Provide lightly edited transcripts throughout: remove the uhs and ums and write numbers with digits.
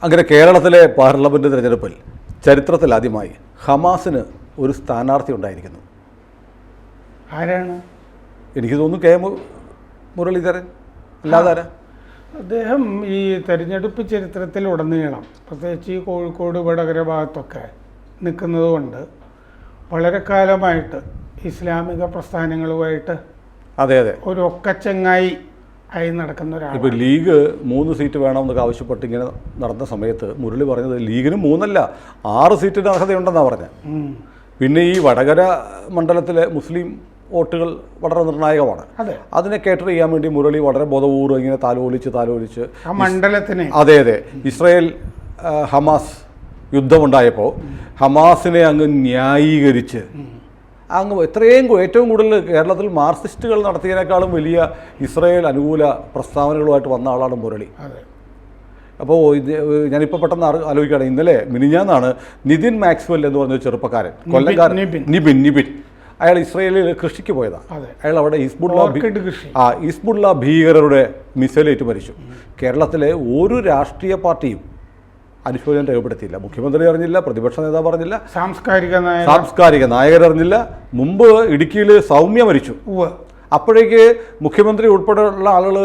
അങ്ങനെ കേരളത്തിലെ പാർലമെൻറ്റ് തിരഞ്ഞെടുപ്പിൽ ചരിത്രത്തിലാദ്യമായി ഹമാസിന് ഒരു സ്ഥാനാർത്ഥി ഉണ്ടായിരിക്കുന്നു. ആരാണ്? എനിക്ക് തോന്നുന്നു കെ മുരളീധരൻ. അല്ലാതെ ആരാ? അദ്ദേഹം ഈ തെരഞ്ഞെടുപ്പ് ചരിത്രത്തിൽ ഉടനീളം പ്രത്യേകിച്ച് ഈ കോഴിക്കോട് വടകര ഭാഗത്തൊക്കെ നിൽക്കുന്നത് കൊണ്ട് വളരെ കാലമായിട്ട് ഇസ്ലാമിക പ്രസ്ഥാനങ്ങളുമായിട്ട് അതെ അതെ ഒരു ഒക്കച്ചങ്ങായി ആയി നടക്കുന്ന ഒരാൾ. ഇപ്പോൾ ലീഗ് 3 സീറ്റ് വേണമെന്നൊക്കെ ആവശ്യപ്പെട്ട് ഇങ്ങനെ നടന്ന സമയത്ത് മുരളി പറഞ്ഞത് ലീഗിന് 3 അല്ല 6 സീറ്റിന് അർഹതയുണ്ടെന്നാണ് പറഞ്ഞത്. പിന്നെ ഈ വടകര മണ്ഡലത്തിലെ മുസ്ലിം വോട്ടുകൾ വളരെ നിർണായകമാണ്. അതിനെ കേറ്റർ ചെയ്യാൻ വേണ്ടി മുരളി വളരെ ബോധപൂർവ്വം ഇങ്ങനെ താലോലിച്ച് ആ മണ്ഡലത്തിന് അതെ ഇസ്രായേൽ ഹമാസ് യുദ്ധമുണ്ടായപ്പോൾ ഹമാസിനെ അങ്ങ് ന്യായീകരിച്ച് അങ്ങ് ഏറ്റവും കൂടുതൽ കേരളത്തിൽ മാർക്സിസ്റ്റുകൾ നടത്തിയതിനേക്കാളും വലിയ ഇസ്രായേൽ അനുകൂല പ്രസ്താവനകളുമായിട്ട് വന്ന ആളാണ് മുരളി. അപ്പോൾ ഞാനിപ്പോൾ പെട്ടെന്ന് ആലോചിക്കുകയാണ്, ഇന്നലെ മിനിഞ്ഞാന്നാണ് നിതിൻ മാക്സ്വെൽ എന്ന് പറഞ്ഞ ചെറുപ്പക്കാരൻ, കൊല്ലംകാരൻ നിബിൻ. അയാൾ ഇസ്രായേലിൽ കൃഷിക്ക് പോയതാണ്. അയാൾ അവിടെ ഹിസ്ബുള്ള ഭീകരരുടെ മിസൈലേറ്റ് മരിച്ചു. കേരളത്തിലെ ഒരു രാഷ്ട്രീയ പാർട്ടിയും അനുശോചനം രേഖപ്പെടുത്തിയില്ല. മുഖ്യമന്ത്രി അറിഞ്ഞില്ല, പ്രതിപക്ഷ നേതാവ് അറിഞ്ഞില്ല, സാംസ്കാരിക നായകരറിഞ്ഞില്ല. മുമ്പ് ഇടുക്കിയിൽ സൗമ്യ മരിച്ചു. അപ്പോഴേക്ക് മുഖ്യമന്ത്രി ഉൾപ്പെടെയുള്ള ആളുകൾ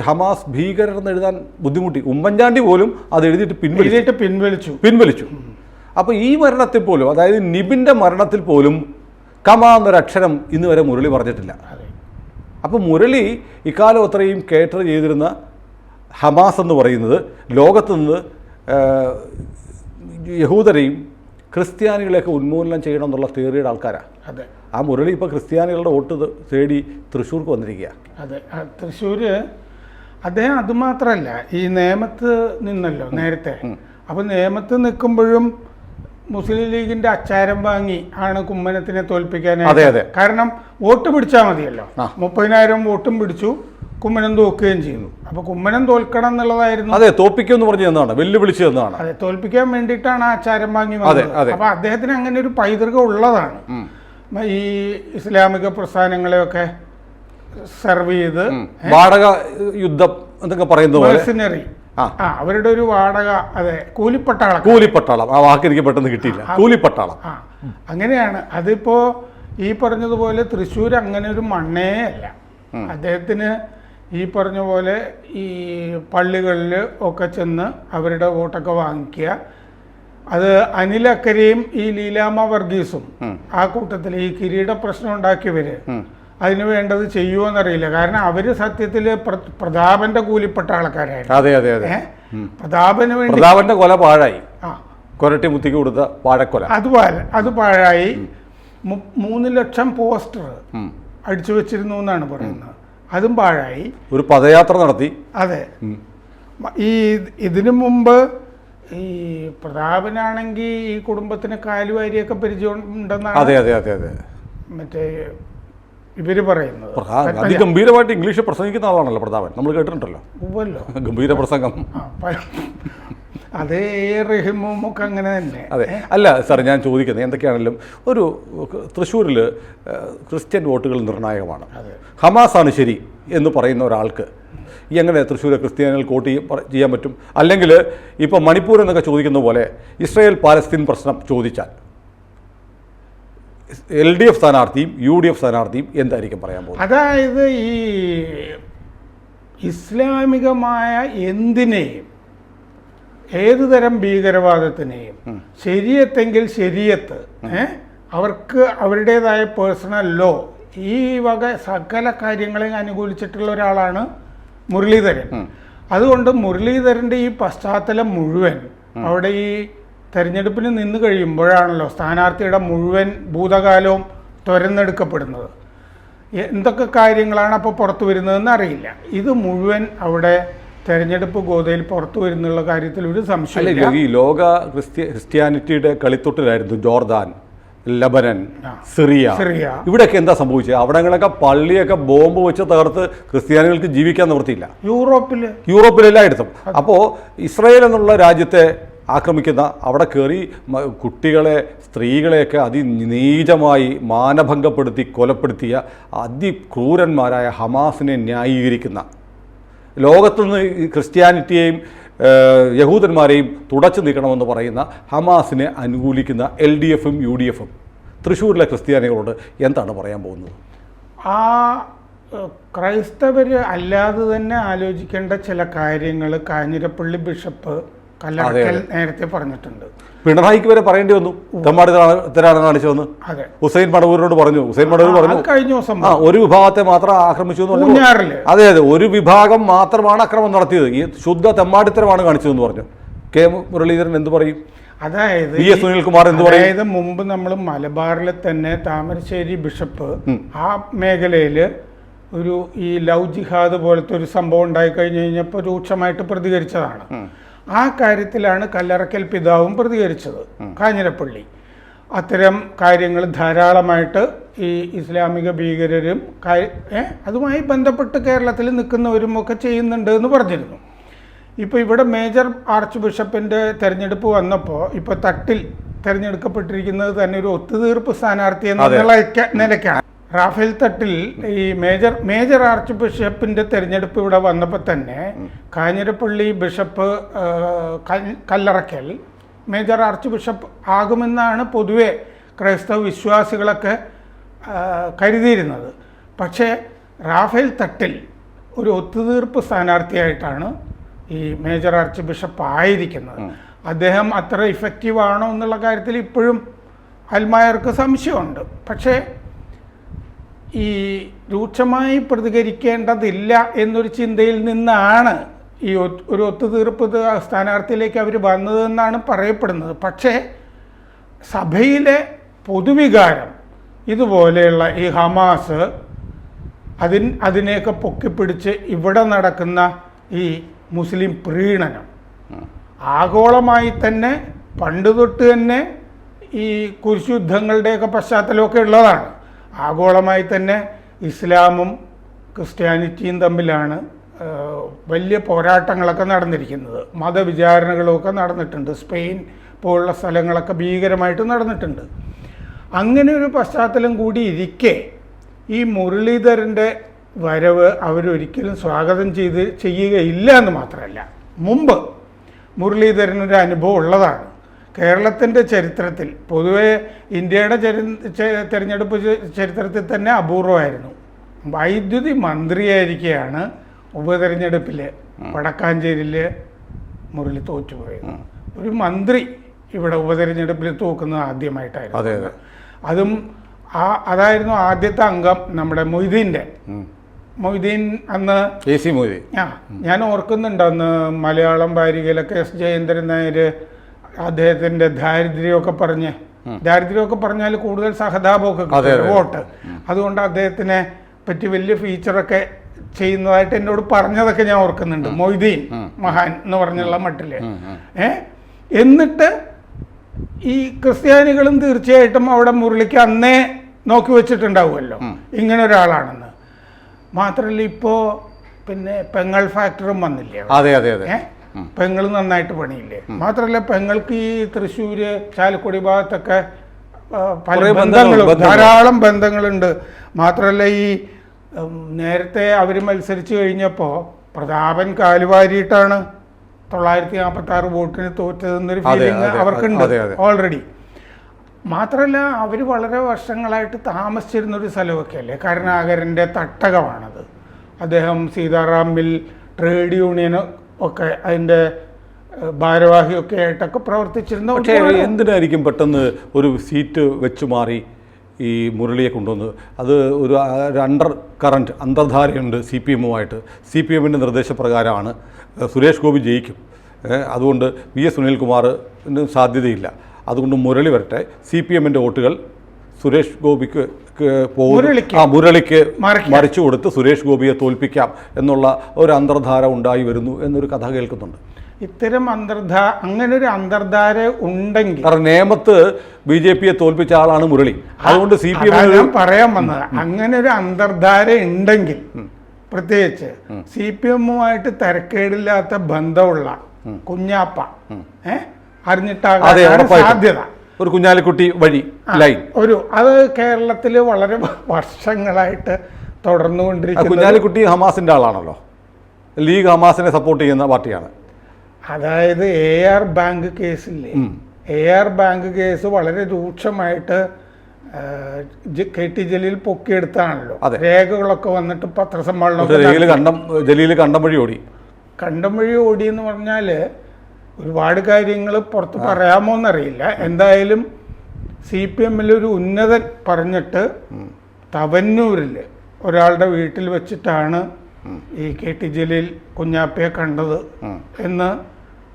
ഹമാസ് ഭീകരർ എന്ന് എഴുതാൻ ബുദ്ധിമുട്ടി. ഉമ്മൻചാണ്ടി പോലും അത് എഴുതിയിട്ട് പിൻവലിച്ചു. അപ്പോൾ ഈ മരണത്തിൽ പോലും, അതായത് നിബിൻ്റെ മരണത്തിൽ പോലും കമ എന്നൊരക്ഷരം ഇന്ന് വരെ മുരളി പറഞ്ഞിട്ടില്ല. അപ്പോൾ മുരളി ഇക്കാലം അത്രയും കേറ്റർ ചെയ്തിരുന്ന ഹമാസ് എന്ന് പറയുന്നത് ലോകത്ത് നിന്ന് യഹൂദരെയും ക്രിസ്ത്യാനികളെയൊക്കെ ഉന്മൂലനം ചെയ്യണം എന്നുള്ള തിയറിയുടെ ആൾക്കാരാണ്. ആ മുരളി ഇപ്പോൾ ക്രിസ്ത്യാനികളുടെ വോട്ട് തേടി തൃശ്ശൂർക്ക് വന്നിരിക്കുക. അതെ, തൃശ്ശൂര് അദ്ദേഹം അതുമാത്രമല്ല, ഈ നേമത്ത് നിന്നല്ലോ നേരത്തെ. അപ്പം നേമത്ത് നിൽക്കുമ്പോഴും മുസ്ലിം ലീഗിന്റെ അച്ചാരം വാങ്ങി ആണ് കുമ്മനത്തിനെ തോൽപ്പിക്കാനായിട്ട്. കാരണം വോട്ട് പിടിച്ചാൽ മതിയല്ലോ. 30,000 വോട്ടും പിടിച്ചു, കുമ്മനം തോൽക്കുകയും ചെയ്യുന്നു. അപ്പൊ കുമ്മനം തോൽക്കണം എന്നുള്ളതായിരുന്നു. അതെ, തോൽപ്പിക്കുമെന്ന് പറഞ്ഞു തന്നതാണ്, വെല്ലുവിളിച്ചു തന്നതാണ്. അതെ, തോൽപ്പിക്കാൻ വേണ്ടിയിട്ടാണ് ആചാരം വാങ്ങി വന്നത്. അപ്പൊ അദ്ദേഹത്തിന് അങ്ങനെ ഒരു പൈതൃകം ഉള്ളതാണ്. ഈ ഇസ്ലാമിക പ്രസ്ഥാനങ്ങളെയൊക്കെ സെർവ് ചെയ്ത് വാടക യുദ്ധം എന്നൊക്കെ പറയുന്നത് അവരുടെ ഒരു വാടക. അതെ, കൂലിപ്പട്ടാളം. ആ വാക്ക് എനിക്ക് പെട്ടെന്ന് കിട്ടിയില്ല. കൂലിപ്പട്ടാളം അങ്ങനെയാണ്. അതിപ്പോ ഈ പറഞ്ഞതുപോലെ തൃശ്ശൂർ അങ്ങനെ ഒരു മണ്ണേ അല്ല. അദ്ദേഹത്തിന് ഈ പറഞ്ഞ പോലെ ഈ പള്ളികളിൽ ഒക്കെ ചെന്ന് അവരുടെ വോട്ടൊക്കെ വാങ്ങിക്കുക. അത് അനിലക്കരയും ഈ ലീലാമ്മ വർഗീസും ആ കൂട്ടത്തിൽ ഈ കിരീട പ്രശ്നം ഉണ്ടാക്കിയവര് അതിന് വേണ്ടത് ചെയ്യുമോന്നറിയില്ല. കാരണം അവര് സത്യത്തില് പ്രതാപന്റെ കൂലിപ്പെട്ട ആൾക്കാരായിരുന്നു. പ്രതാപന് വേണ്ടി പ്രതാപന്റെ കൊല പാഴായി, കൊരട്ടി മുത്തിക്ക് കൊടുത്ത വാഴക്കൊല അത് പാഴായി. 3 ലക്ഷം പോസ്റ്റർ അടിച്ചു വെച്ചിരുന്നു എന്നാണ് പറയുന്നത്. അതും പാഴായി. ഒരു പദയാത്ര നടത്തി. അതെ, ഈ ഇതിനു മുമ്പ് ഈ പ്രതാപനാണെങ്കിൽ ഈ കുടുംബത്തിന് കാലുവാരിയൊക്കെ പരിചയം ഉണ്ടെന്നാണ് മറ്റേ ഇവര് പറയുന്നത്. ഗംഭീരമായിട്ട് ഇംഗ്ലീഷ് പ്രസംഗിക്കുന്ന ആളാണല്ലോ പ്രതാപൻ, നമ്മൾ കേട്ടിട്ടുണ്ടല്ലോ. ഗംഭീര പ്രസംഗം. അതേ റഹിമും ഒക്കെ അങ്ങനെ തന്നെ. അതെ, അല്ല സാർ, ഞാൻ ചോദിക്കുന്നത് എന്തൊക്കെയാണെങ്കിലും ഒരു തൃശ്ശൂരിൽ ക്രിസ്ത്യൻ വോട്ടുകൾ നിർണായകമാണ്. ഹമാസാണ് ശരി എന്ന് പറയുന്ന ഒരാൾക്ക് എങ്ങനെ തൃശ്ശൂരെ ക്രിസ്ത്യാനികൾക്ക് വോട്ട് ചെയ്യാൻ പറ്റും? അല്ലെങ്കിൽ ഇപ്പോൾ മണിപ്പൂർ എന്നൊക്കെ ചോദിക്കുന്ന പോലെ ഇസ്രായേൽ പാലസ്തീൻ പ്രശ്നം ചോദിച്ചാൽ LDF സ്ഥാനാർത്ഥിയും UDF സ്ഥാനാർത്ഥിയും എന്തായിരിക്കും പറയാൻ പോകുന്നത്? അതായത് ഈ ഇസ്ലാമികമായ എന്തിനേയും ഏതുതരം ഭീകരവാദത്തിനെയും ശരിയത്തെങ്കിൽ ശരിയത്ത്, അവർക്ക് അവരുടേതായ പേഴ്സണൽ ലോ, ഈ വക സകല കാര്യങ്ങളെയും അനുകൂലിച്ചിട്ടുള്ള ഒരാളാണ് മുരളീധരൻ. അതുകൊണ്ട് മുരളീധരൻ്റെ ഈ പശ്ചാത്തലം മുഴുവൻ അവിടെ ഈ തെരഞ്ഞെടുപ്പിന് നിന്ന് കഴിയുമ്പോഴാണല്ലോ സ്ഥാനാർത്ഥിയുടെ മുഴുവൻ ഭൂതകാലവും തുരന്നെടുക്കപ്പെടുന്നത്. എന്തൊക്കെ കാര്യങ്ങളാണ് അപ്പോൾ പുറത്തു വരുന്നതെന്ന് അറിയില്ല. ഇത് മുഴുവൻ അവിടെ തെരഞ്ഞെടുപ്പ് ഗോതയിൽ പുറത്തു വരുന്നുള്ള കാര്യത്തിൽ ഒരു സംശയമില്ല. ഈ ലോക ക്രിസ്ത്യാനിറ്റിയുടെ കളിത്തൊട്ടിലായിരുന്നു ജോർദാൻ, ലബനൻ, സിറിയ. ഇവിടെയൊക്കെ എന്താ സംഭവിച്ചത്? അവിടങ്ങളൊക്കെ പള്ളിയൊക്കെ ബോംബ് വെച്ച് തകർത്ത് ക്രിസ്ത്യാനികൾക്ക് ജീവിക്കാൻ നിവൃത്തിയില്ല. യൂറോപ്പിലെല്ലായിടത്തും. അപ്പോൾ ഇസ്രായേൽ എന്നുള്ള രാജ്യത്തെ ആക്രമിക്കുന്ന, അവിടെ കയറി കുട്ടികളെ, സ്ത്രീകളെയൊക്കെ അതിനീചമായി മാനഭംഗപ്പെടുത്തി കൊലപ്പെടുത്തിയ അതിക്രൂരന്മാരായ ഹമാസിനെ ന്യായീകരിക്കുന്ന, ലോകത്തുനിന്ന് ക്രിസ്ത്യാനിറ്റിയെയും യഹൂദന്മാരെയും തുടച്ചു നീക്കണമെന്ന് പറയുന്ന ഹമാസിനെ അനുകൂലിക്കുന്ന LDFും UDFും തൃശ്ശൂരിലെ ക്രിസ്ത്യാനികളോട് എന്താണ് പറയാൻ പോകുന്നത്? ആ ക്രൈസ്തവർ അല്ലാതെ തന്നെ ആലോചിക്കേണ്ട ചില കാര്യങ്ങൾ കാഞ്ഞിരപ്പള്ളി ബിഷപ്പ് കല്ലറക്കൽ നേരത്തെ പറഞ്ഞിട്ടുണ്ട്. പിണറായിക്ക് വരെ പറയേണ്ടി വന്നു, തെമ്മാടിത്തരാണ് കാണിച്ചതെന്ന്. അതെ, ഹുസൈൻ മടവൂരിനോട് പറഞ്ഞു. ഹുസൈൻ മടവൂർ പറഞ്ഞു കഴിഞ്ഞ ദിവസം ഒരു വിഭാഗത്തെ മാത്രം ആക്രമിച്ചു എന്ന് പറഞ്ഞു. അതെ, ഒരു വിഭാഗം മാത്രമാണ് അക്രമം നടത്തിയത്, ഈ ശുദ്ധ തെമ്മാടിത്തരമാണ് കാണിച്ചതെന്ന് പറഞ്ഞു. കെ മുരളീധരൻ എന്ത് പറയും? അതായത് വി എസ് സുനിൽകുമാർ എന്ത് പറയും? അതായത് മുമ്പ് നമ്മൾ മലബാറിൽ തന്നെ താമരശ്ശേരി ബിഷപ്പ് ആ മേഖലയിൽ ഒരു ഈ ലവ് ജിഹാദ് പോലത്തെ ഒരു സംഭവം ഉണ്ടായി കഴിഞ്ഞു കഴിഞ്ഞപ്പോൾ രൂക്ഷമായിട്ട് പ്രതികരിച്ചതാണ്. ആ കാര്യത്തിലാണ് കല്ലറക്കൽ പിതാവും പ്രതികരിച്ചത്. കാഞ്ഞിരപ്പള്ളി അത്തരം കാര്യങ്ങൾ ധാരാളമായിട്ട് ഈ ഇസ്ലാമിക ഭീകരരും അതുമായി ബന്ധപ്പെട്ട് കേരളത്തിൽ നിൽക്കുന്നവരും ഒക്കെ ചെയ്യുന്നുണ്ട് എന്ന് പറഞ്ഞിരുന്നു. ഇപ്പോൾ ഇവിടെ മേജർ ആർച്ച് ബിഷപ്പിൻ്റെ തെരഞ്ഞെടുപ്പ് വന്നപ്പോൾ ഇപ്പോൾ തട്ടിൽ തിരഞ്ഞെടുക്കപ്പെട്ടിരിക്കുന്നത് തന്നെ ഒരു ഒത്തുതീർപ്പ് സ്ഥാനാർത്ഥി എന്നുള്ള നിലയ്ക്കാണ്. റാഫേൽ തട്ടിൽ ഈ മേജർ ആർച്ച് ബിഷപ്പിൻ്റെ തെരഞ്ഞെടുപ്പ് ഇവിടെ വന്നപ്പോൾ തന്നെ Kanjirappally bishop Kallarakkal major archbishop ആകുമെന്നാണ് പൊതുവെ ക്രൈസ്തവ വിശ്വാസികളൊക്കെ കരുതിയിരുന്നത്. പക്ഷേ റാഫേൽ തട്ടിൽ ഒരു ഒത്തുതീർപ്പ് സ്ഥാനാർത്ഥിയായിട്ടാണ് ഈ മേജർ ആർച്ച് ബിഷപ്പ് ആയിരിക്കുന്നത്. അദ്ദേഹം അത്ര ഇഫക്റ്റീവ് ആണോ എന്നുള്ള കാര്യത്തിൽ ഇപ്പോഴും അൽമായർക്ക് സംശയമുണ്ട്. പക്ഷേ ഈ രൂക്ഷമായി പ്രതികരിക്കേണ്ടതില്ല എന്നൊരു ചിന്തയിൽ നിന്നാണ് ഈ ഒരു ഒത്തുതീർപ്പ് സ്ഥാനാർത്ഥിയിലേക്ക് അവർ വന്നതെന്നാണ് പറയപ്പെടുന്നത്. പക്ഷേ സഭയിലെ പൊതുവികാരം ഇതുപോലെയുള്ള ഈ ഹമാസ് അതിനെയൊക്കെ പൊക്കിപ്പിടിച്ച് ഇവിടെ നടക്കുന്ന ഈ മുസ്ലിം പ്രീണനം ആഗോളമായി തന്നെ പണ്ട് തൊട്ട് തന്നെ ഈ കുരിശുദ്ധങ്ങളുടെയൊക്കെ പശ്ചാത്തലമൊക്കെ ഉള്ളതാണ്. ആഗോളമായി തന്നെ ഇസ്ലാമും ക്രിസ്ത്യാനിറ്റിയും തമ്മിലാണ് വലിയ പോരാട്ടങ്ങളൊക്കെ നടന്നിരിക്കുന്നത്. മതവിചാരണകളൊക്കെ നടന്നിട്ടുണ്ട്. സ്പെയിൻ പോലുള്ള സ്ഥലങ്ങളൊക്കെ ഭീകരമായിട്ട് നടന്നിട്ടുണ്ട്. അങ്ങനെ ഒരു പശ്ചാത്തലം കൂടി ഇരിക്കെ ഈ മുരളീധരൻ്റെ വരവ് അവരൊരിക്കലും സ്വാഗതം ചെയ്യുകയില്ല എന്ന് മാത്രമല്ല, മുമ്പ് മുരളീധരനൊരു അനുഭവം ഉള്ളതാണ്. കേരളത്തിൻ്റെ ചരിത്രത്തിൽ പൊതുവെ ഇന്ത്യയുടെ തെരഞ്ഞെടുപ്പ് ചരിത്രത്തിൽ തന്നെ അപൂർവമായിരുന്നു. വൈദ്യുതി മന്ത്രിയായിരിക്കെയാണ് ഉപതെരഞ്ഞെടുപ്പിൽ വടക്കാഞ്ചേരിയിൽ മുരളി തോറ്റുപോയത്. ഒരു മന്ത്രി ഇവിടെ ഉപതെരഞ്ഞെടുപ്പിൽ തോക്കുന്നത് ആദ്യമായിട്ടായിരുന്നു. അതും അതായിരുന്നു ആദ്യത്തെ അംഗം നമ്മുടെ മൊയ്തീൻ അന്ന് AC മൊയ്തീൻ. ഞാൻ ഓർക്കുന്നുണ്ട് അന്ന് മലയാളം വാരികയിലൊക്കെ S ജയേന്ദ്രൻ നായർ അദ്ദേഹത്തിൻ്റെ ദാരിദ്ര്യമൊക്കെ പറഞ്ഞാൽ കൂടുതൽ സഹതാപമൊക്കെ വോട്ട്, അതുകൊണ്ട് അദ്ദേഹത്തിനെ പറ്റി വലിയ ഫീച്ചറൊക്കെ ചെയ്യുന്നതായിട്ട് എന്നോട് പറഞ്ഞതൊക്കെ ഞാൻ ഓർക്കുന്നുണ്ട്. മൊയ്തീൻ മഹാൻ എന്ന് പറഞ്ഞുള്ള മട്ടില്. എന്നിട്ട് ഈ ക്രിസ്ത്യാനികളും തീർച്ചയായിട്ടും അവിടെ മുരളിക്ക് അന്നേ നോക്കി വെച്ചിട്ടുണ്ടാവുമല്ലോ ഇങ്ങനെ ഒരാളാണെന്ന്. മാത്രമല്ല ഇപ്പോൾ പിന്നെ പെങ്ങൾ ഫാക്ടറും വന്നില്ലേ, പെങ്ങൾ നന്നായിട്ട് പണിയില്ലേ. മാത്രമല്ല പെങ്ങൾക്ക് ഈ തൃശ്ശൂര് ചാലക്കുടി ഭാഗത്തൊക്കെ പല ബന്ധങ്ങളും ധാരാളം ബന്ധങ്ങളുണ്ട്. മാത്രമല്ല ഈ നേരത്തെ അവർ മത്സരിച്ച് കഴിഞ്ഞപ്പോൾ പ്രതാപൻ കാലുവാരിയിട്ടാണ് 946 വോട്ടിന് തോറ്റതെന്നൊരു ഫീലിംഗ് അവർക്കുണ്ട് ഓൾറെഡി. മാത്രമല്ല അവർ വളരെ വർഷങ്ങളായിട്ട് താമസിച്ചിരുന്നൊരു സ്ഥലമൊക്കെ അല്ലേ, കരുണാകരൻ്റെ തട്ടകമാണത്. അദ്ദേഹം സീതാറാം മിൽ ട്രേഡ് യൂണിയൻ ഒക്കെ അതിൻ്റെ ഭാരവാഹിയൊക്കെ ആയിട്ടൊക്കെ പ്രവർത്തിച്ചിരുന്ന. പക്ഷേ എന്തിനായിരിക്കും പെട്ടെന്ന് ഒരു സീറ്റ് വെച്ച് മാറി ഈ മുരളിയെ കൊണ്ടുവന്നത്? അത് ഒരു അണ്ടർ കറൻറ്റ് അന്തർധാരയുണ്ട് CPM-ഉമായിട്ട്. CPM-ൻ്റെ നിർദ്ദേശപ്രകാരമാണ് സുരേഷ് ഗോപി ജയിക്കും. അതുകൊണ്ട് VS സുനിൽകുമാറിന് സാധ്യതയില്ല. അതുകൊണ്ട് മുരളി വരട്ടെ, CPM-ൻ്റെ വോട്ടുകൾ സുരേഷ് ഗോപിക്ക് മുരളിക്ക് മറിച്ചു കൊടുത്ത് സുരേഷ് ഗോപിയെ തോൽപ്പിക്കാം എന്നുള്ള ഒരു അന്തർധാര ഉണ്ടായി വരുന്നു എന്നൊരു കഥ കേൾക്കുന്നുണ്ട്. ഇത്തരം അങ്ങനെ ഒരു അന്തർധാര ഉണ്ടെങ്കിൽ, കാരണം നേമത്ത് BJP-യെ തോൽപ്പിച്ച ആളാണ് മുരളി. അതുകൊണ്ട് CPM പറയാൻ വന്നത്, അങ്ങനെ ഒരു അന്തർധാര ഉണ്ടെങ്കിൽ പ്രത്യേകിച്ച് CPM-ഉമായിട്ട് തരക്കേടില്ലാത്ത ബന്ധമുള്ള കുഞ്ഞാപ്പ അറിഞ്ഞിട്ടാകാൻ സാധ്യത. ഒരു കുഞ്ഞാലിക്കുട്ടി വഴി ലൈൻ അത് കേരളത്തിൽ വളരെ വർഷങ്ങളായിട്ട് തുടർന്നുകൊണ്ടിരിക്കുന്നു. കുഞ്ഞാലിക്കുട്ടി ഹമാസിന്റെ ആളാണല്ലോ, ലീഗ് ഹമാസിനെ സപ്പോർട്ട് ചെയ്യുന്ന പാർട്ടിയാണ്. അതായത് AR ബാങ്ക് കേസില്ലേ, AR ബാങ്ക് കേസ് വളരെ രൂക്ഷമായിട്ട് KT ജലീൽ പൊക്കിയെടുത്താണല്ലോ. രേഖകളൊക്കെ വന്നിട്ട് ജലീൽ കണ്ടം വഴി ഓടി എന്ന് പറഞ്ഞാൽ ഒരുപാട് കാര്യങ്ങൾ പുറത്ത് പറയാമോ എന്നറിയില്ല. എന്തായാലും CPM-ൽ ഒരു ഉന്നതൻ പറഞ്ഞിട്ട് തവന്നൂരിൽ ഒരാളുടെ വീട്ടിൽ വെച്ചിട്ടാണ് ഈ KT ജലീൽ കുഞ്ഞാപ്പയെ കണ്ടത് എന്ന്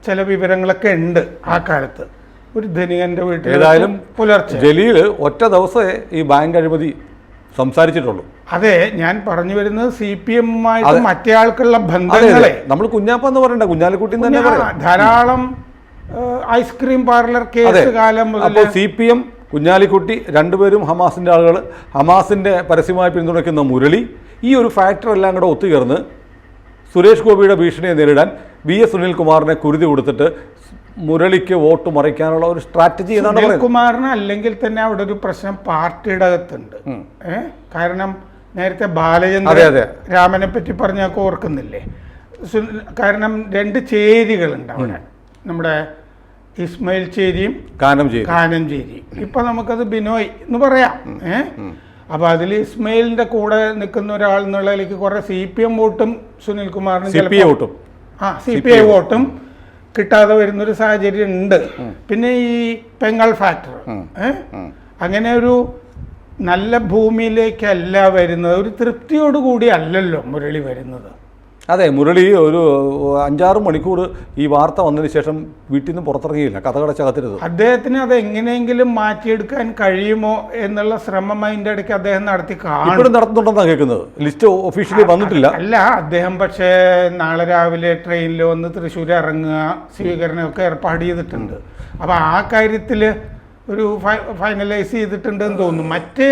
ചില വിവരങ്ങളൊക്കെ ഉണ്ട്. ആ കാലത്ത് ഒരു ധനികന്റെ വീട്ടിൽ ഏതായാലും പുലർച്ചെ ജലീൽ ഒറ്റ ദിവസമേ ഈ ബാങ്ക് അഴിമതി സംസാരിച്ചിട്ടുള്ളൂ. അതെ, ഞാൻ പറഞ്ഞു വരുന്നത് CPM-യുമായിട്ട് മറ്റേ ആൾക്കുള്ള ബന്ധങ്ങളെ. നമ്മൾ കുഞ്ഞാപ്പ എന്ന് പറയണ്ട, കുഞ്ഞാലിക്കുട്ടി തന്നെ ധാരാളം ഐസ്ക്രീം പാർലർ കേസ് കാലം മുതൽ CPM, കുഞ്ഞാലിക്കുട്ടി രണ്ടുപേരും ഹമാസിന്റെ ആളുകൾ, ഹമാസിന്റെ പരസ്യമായി പിന്തുണയ്ക്കുന്ന മുരളി, ഈ ഒരു ഫാക്ടർ എല്ലാം കൂടെ ഒത്തുചേർന്ന് സുരേഷ് ഗോപിയുടെ ഭീഷണിയെ നേരിടാൻ VS സുനിൽകുമാറിനെ കുരുതി കൊടുത്തിട്ട് മുരളിക്ക് വോട്ട് മറിക്കാനുള്ള ഒരു സ്ട്രാറ്റജി എന്നാണ് സുനിൽകുമാറിന്. അല്ലെങ്കിൽ തന്നെ അവിടെ ഒരു പ്രശ്നം പാർട്ടിയുടെ അകത്തുണ്ട്. കാരണം നേരത്തെ ബാലചന്ദ്രൻ രാമനെ പറ്റി പറഞ്ഞൊക്കെ ഓർക്കുന്നില്ലേ? കാരണം 2 ചേരികളുണ്ട് അവിടെ, നമ്മുടെ ഇസ്മയിൽ ചേരിയും കാനം ചേരിയും. ഇപ്പൊ നമുക്കത് ബിനോയ് എന്ന് പറയാം. അപ്പൊ അതിൽ ഇസ്മയിലിന്റെ കൂടെ നിൽക്കുന്ന ഒരാൾ എന്നുള്ളതിലേക്ക് കുറെ CPM വോട്ടും സുനിൽകുമാറിനും CPI വോട്ടും കിട്ടാതെ വരുന്നൊരു സാഹചര്യം ഉണ്ട്. പിന്നെ ഈ പെങ്ങൾ ഫാക്ടർ, അങ്ങനെ ഒരു നല്ല ഭൂമിയിലേക്കല്ല വരുന്നത്, ഒരു തൃപ്തിയോടുകൂടി അല്ലല്ലോ മുരളി വരുന്നത്. അതെ, മുരളി ഒരു 5-6 മണിക്കൂർ ഈ വാർത്ത വന്നതിന് ശേഷം വീട്ടിൽ നിന്ന് പുറത്തിറങ്ങിയില്ല, കഥകടച്ചകത്തിരുത്. അദ്ദേഹത്തിന് അത് എങ്ങനെയെങ്കിലും മാറ്റിയെടുക്കാൻ കഴിയുമോ എന്നുള്ള ശ്രമം അതിൻ്റെ ഇടയ്ക്ക് അദ്ദേഹം നടത്തുന്നുണ്ടെന്നാണ് കേൾക്കുന്നത്. ലിസ്റ്റ് ഒഫീഷ്യലി വന്നിട്ടില്ല. അല്ല, അദ്ദേഹം പക്ഷേ നാളെ രാവിലെ ട്രെയിനിൽ വന്ന് തൃശ്ശൂർ ഇറങ്ങുക, സ്വീകരണമൊക്കെ ഏർപ്പാട് ചെയ്തിട്ടുണ്ട്. അപ്പോൾ ആ കാര്യത്തിൽ ഒരു ഫൈനലൈസ് ചെയ്തിട്ടുണ്ടെന്ന് തോന്നുന്നു. മറ്റേ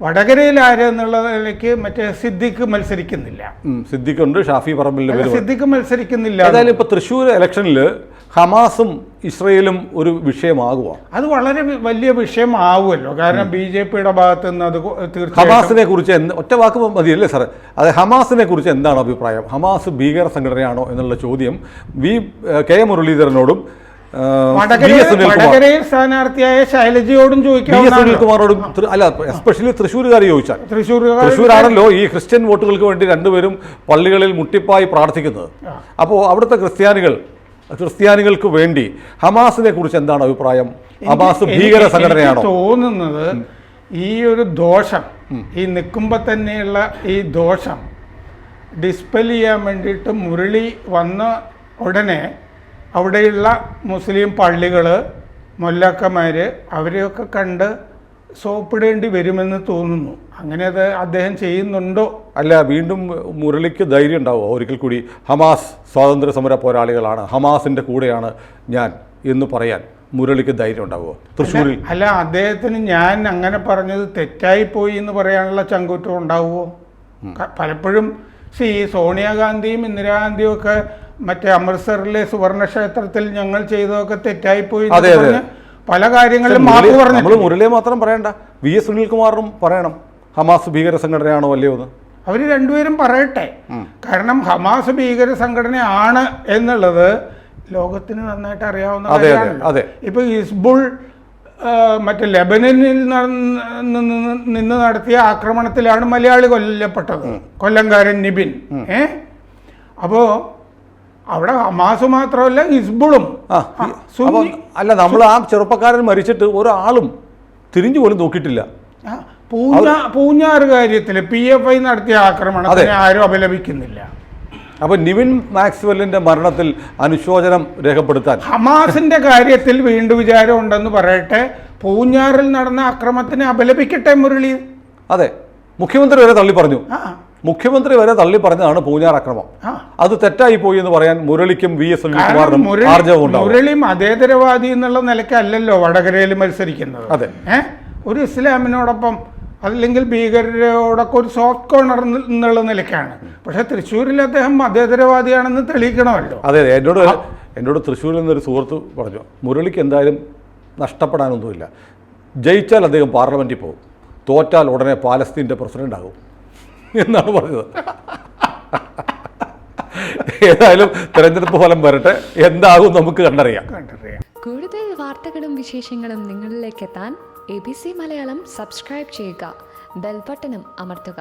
വടകരയിൽ ആര് എന്നുള്ളതിലേക്ക് മറ്റേ സിദ്ദിഖ് മത്സരിക്കുന്നില്ല. സിദ്ദിഖുണ്ട്, ഷാഫി പറമ്പിലിന്റെ സിദ്ദിഖ് മത്സരിക്കുന്നില്ല. ഏതായാലും ഇപ്പൊ തൃശ്ശൂർ ഇലക്ഷനിൽ ഹമാസും ഇസ്രയേലും ഒരു വിഷയമാകുക, അത് വളരെ വലിയ വിഷയമാവുമല്ലോ. കാരണം BJP-യുടെ ഭാഗത്ത് നിന്ന് അത് തീർച്ചയായും. ഹമാസിനെ കുറിച്ച് ഒറ്റ വാക്ക് മതിയല്ലേ സാർ? അതെ, ഹമാസിനെ കുറിച്ച് എന്താണ് അഭിപ്രായം? ഹമാസ് ഭീകര സംഘടനയാണോ എന്നുള്ള ചോദ്യം K മുരളീധരനോടും വടകരയിൽ സ്ഥാനാർത്ഥിയായ ശൈലജയോടും സുനിൽകുമാറോടും, അല്ല എസ്പെഷ്യലി തൃശ്ശൂരുകാർ ചോദിച്ചാൽ, തൃശ്ശൂരാണല്ലോ ഈ ക്രിസ്ത്യൻ വോട്ടുകൾക്ക് വേണ്ടി രണ്ടുപേരും പള്ളികളിൽ മുട്ടിപ്പായി പ്രാർത്ഥിക്കുന്നത്. അപ്പോൾ അവിടുത്തെ ക്രിസ്ത്യാനികൾക്ക് വേണ്ടി ഹമാസിനെ കുറിച്ച് എന്താണ് അഭിപ്രായം? ഹമാസ് ഭീകര സംഘടനയാണോ? തോന്നുന്നത് ഈ ഒരു ദോഷം, ഈ നിൽക്കുമ്പോൾ തന്നെയുള്ള ഈ ദോഷം ഡിസ്പെൽ ചെയ്യാൻ വേണ്ടിയിട്ട് മുരളി വന്ന ഉടനെ അവിടെയുള്ള മുസ്ലിം പള്ളികൾ, മൊല്ലാക്കന്മാർ അവരെയൊക്കെ കണ്ട് സോപ്പിടേണ്ടി വരുമെന്ന് തോന്നുന്നു. അങ്ങനെ അത് അദ്ദേഹം ചെയ്യുന്നുണ്ടോ? അല്ല, വീണ്ടും മുരളിക്ക് ധൈര്യം ഉണ്ടാവുമോ ഒരിക്കൽ കൂടി ഹമാസ് സ്വാതന്ത്ര്യ സമര പോരാളികളാണ്, ഹമാസിൻ്റെ കൂടെയാണ് ഞാൻ എന്ന് പറയാൻ മുരളിക്ക് ധൈര്യം ഉണ്ടാവുമോ തൃശ്ശൂരിൽ? അല്ല, അദ്ദേഹത്തിന് ഞാൻ അങ്ങനെ പറഞ്ഞത് തെറ്റായിപ്പോയി എന്ന് പറയാനുള്ള ചങ്കൂറ്റം ഉണ്ടാവുമോ? പലപ്പോഴും സോണിയാഗാന്ധിയും ഇന്ദിരാഗാന്ധിയും ഒക്കെ മറ്റേ അമൃത്സറിലെ സുവർണ ക്ഷേത്രത്തിൽ ഞങ്ങൾ ചെയ്തതൊക്കെ തെറ്റായിപ്പോയി പല കാര്യങ്ങളിലും മാപ്പ് പറഞ്ഞു. നമ്മൾ മുരളിയെ മാത്രം പറയണ്ട, VS സുനിൽകുമാറും പറയണം ഹമാസ് ഭീകര സംഘടനയാണോ അല്ലയോ എന്ന്. അവർ രണ്ടുപേരും പറയട്ടെ. കാരണം ഹമാസ് ഭീകര സംഘടനയാണ് എന്നുള്ളത് ലോകത്തിന് നന്നായിട്ട് അറിയാവുന്ന കാര്യമാണ്. ഇപ്പൊ ഹിസ്ബുൾ മറ്റേ ലെബനനിൽ നിന്ന് നടത്തിയ ആക്രമണത്തിലാണ് മലയാളി കൊല്ലപ്പെട്ടത്, കൊല്ലംകാരൻ നിബിൻ. അപ്പോ അവിടെ ഹമാസ് മാത്രമല്ല ഹിസ്ബുളും. അല്ല, നമ്മൾ ആ ചെറുപ്പക്കാരൻ മരിച്ചിട്ട് ഒരാളും തിരിഞ്ഞു പോലും നോക്കിയിട്ടില്ല. പൂഞ്ഞാറ് കാര്യത്തിൽ PFI നടത്തിയ ആക്രമണത്തിന് ആരും അപലപിക്കുന്നില്ല. അപ്പൊ നിവിൻ മാക്സ്വെല്ലിന്റെ മരണത്തിൽ അനുശോചനം രേഖപ്പെടുത്താൻ ഹമാസിന്റെ കാര്യത്തിൽ വീണ്ടും വിചാരം ഉണ്ടെന്ന് പറയട്ടെ, പൂഞ്ഞാറിൽ നടന്ന അക്രമത്തിന് അപലപിക്കട്ടെ മുരളി. അതെ, മുഖ്യമന്ത്രി വരെ തള്ളി പറഞ്ഞു. മുഖ്യമന്ത്രി വരെ തള്ളി പറഞ്ഞതാണ് പൂഞ്ഞാർ അക്രമം. അത് തെറ്റായി പോയി എന്ന് പറയാൻ മുരളിക്കും VS സുനിൽകുമാറിനും ആർജവം ഉണ്ടാവും. മുരളി മതേതരവാദി എന്നുള്ള നിലയ്ക്കല്ലല്ലോ വടകരയിൽ മത്സരിക്കുന്നത്. അതെ, ഒരു ഇസ്ലാമിനോടൊപ്പം അല്ലെങ്കിൽ ഭീകരരോടൊക്കെ ഒരു സോഫ്റ്റ് കോർണർ എന്നുള്ള നിലയ്ക്കാണ്. പക്ഷെ തൃശ്ശൂരിൽ അദ്ദേഹം മതേതരവാദിയാണെന്ന് തെളിയിക്കണമല്ലോ. അതെ, എന്നോട് തൃശ്ശൂരിൽ നിന്നൊരു സുഹൃത്ത് പറഞ്ഞു, മുരളിക്ക് എന്തായാലും നഷ്ടപ്പെടാനൊന്നുമില്ല, ജയിച്ചാൽ അദ്ദേഹം പാർലമെന്റിൽ പോകും, തോറ്റാൽ ഉടനെ പാലസ്തീൻ്റെ പ്രസിഡന്റ് ആകും എന്നാണ് പറഞ്ഞത്. ഏതായാലും തെരഞ്ഞെടുപ്പ് ഫലം വരട്ടെ, എന്താകും നമുക്ക് കണ്ടറിയാം. കൂടുതൽ വാർത്തകളും വിശേഷങ്ങളും നിങ്ങളിലേക്ക് എത്താൻ ABC മലയാളം സബ്സ്ക്രൈബ് ചെയ്യുക, ബെൽ ബട്ടണും അമർത്തുക.